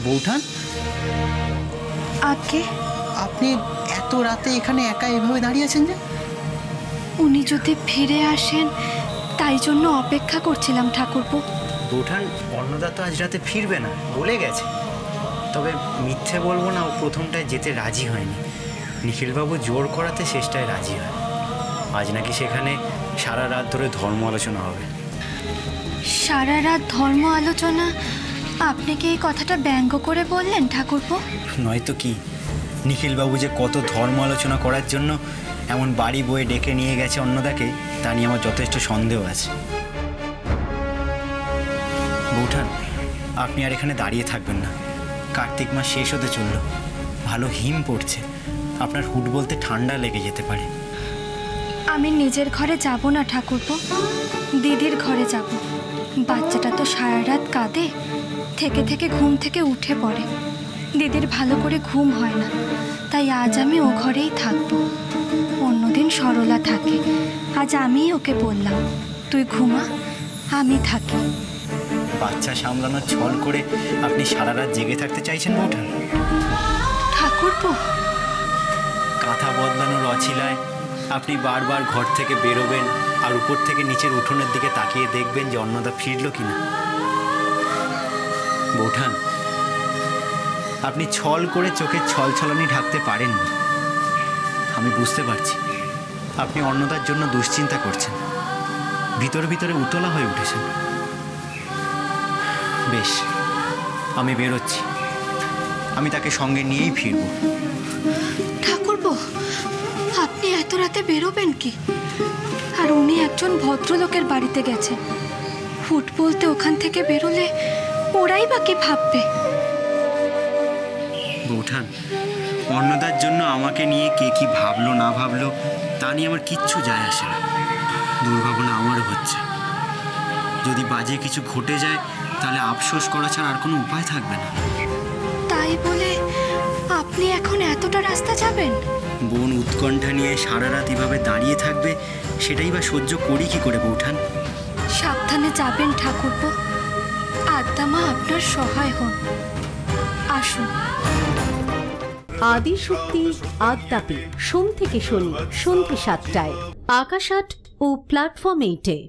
বৌঠান, আগে আপনি এত রাতে এখানে একা এভাবে দাঁড়িয়ে আছেন যে? উনি যদি ফিরে আসেন তাই জন্য অপেক্ষা করছিলাম ঠাকুরপো। বৌঠান, অন্নদা তো আজ রাতে ফিরবে না বলে গেছে। তবে মিথ্যে বলবো না, ও প্রথমটায় যেতে রাজি হয়নি। নিখিলবাবু জোর করাতে শেষটায় রাজি হয়। আজ নাকি সেখানে সারা রাত ধরে ধর্ম আলোচনা হবে। সারা রাত ধর্ম আলোচনা? আপনি কি এই কথাটা ব্যঙ্গ করে বললেন ঠাকুরপো? নয়তো কি, নিখিলবাবু যে কত ধর্ম আলোচনা করার জন্য এমন বাড়ি বয়ে ডেকে নিয়ে গেছে অন্নদাকে, তা নিয়ে আমার যথেষ্ট সন্দেহ আছে। বৌঠান, আপনি আর এখানে দাঁড়িয়ে থাকবেন না। কার্তিক মাস শেষ হতে চলল, ভালো হিম পড়ছে। আপনার হুট বলতে ঠান্ডা লেগে যেতে পারে। আমি নিজের ঘরে যাব না ঠাকুরপো, দিদির ঘরে যাব। বাচ্চাটা তো সারা রাত কাঁদে, থেকে থেকে ঘুম থেকে উঠে পড়ে। দিদির ভালো করে ঘুম হয় না, তাই আজ আমি ও ঘরেই থাকবো। অন্যদিন সরলা থাকে, আজ আমিই ওকে বললাম তুই ঘুমা, আমি থাকি। বাচ্চা সামলানোর ছল করে আপনি সারা রাত জেগে থাকতে চাইছেন বৌঠান? ঠাকুরপো, কাঁথা বদলানোর অছিলায় আপনি বারবার ঘর থেকে বেরোবেন আর উপর থেকে নিচের উঠোনের দিকে তাকিয়ে দেখবেন যে অন্নদা ফিরল কিনা। বৌঠান, আপনি ছল করে চোখের ছলছলানি ঢাকতে পারেননি। আমি বুঝতে পারছি আপনি অন্নদার জন্য দুশ্চিন্তা করছেন, ভিতরে ভিতরে উতলা হয়ে উঠেছেন। বেশ, আমি বেরোচ্ছি। আমি তাকে সঙ্গে নিয়েই ফিরব। ঠাকুরপো, আপনি এত রাতে বেরোবেন কি? আর উনি একজন ভদ্রলোকের বাড়িতে গেছেন, হুট বলতে ওখান থেকে বেরোলে ওরাই বা কি ভাববে? বৌঠান, অন্নদার জন্য আমাকে নিয়ে কে কি ভাবলো না ভাবলো তা নিয়ে আমার কিচ্ছু যায় আসে না। দুর্ভাবনা আমারও হচ্ছে। যদি বাজে কিছু ঘটে যায় তাহলে আফসোস করা ছাড়া আর কোনো উপায় থাকবে না। তাই বলে আপনি এখন এতটা রাস্তা যাবেন? বোন উৎকণ্ঠা নিয়ে সারা রাত এভাবে দাঁড়িয়ে থাকবে, সেটাই বা সহ্য করি কি করে বৌঠান? সাবধানে যাবেন ঠাকুরপো, আদ্দামা আপনার সহায় হন। আসুন। আদিশক্তি আদ্যাপি সোম থেকে শনি সন্ধ্যে ৭টায় আকাশ আট ও প্ল্যাটফর্ম 8-এ।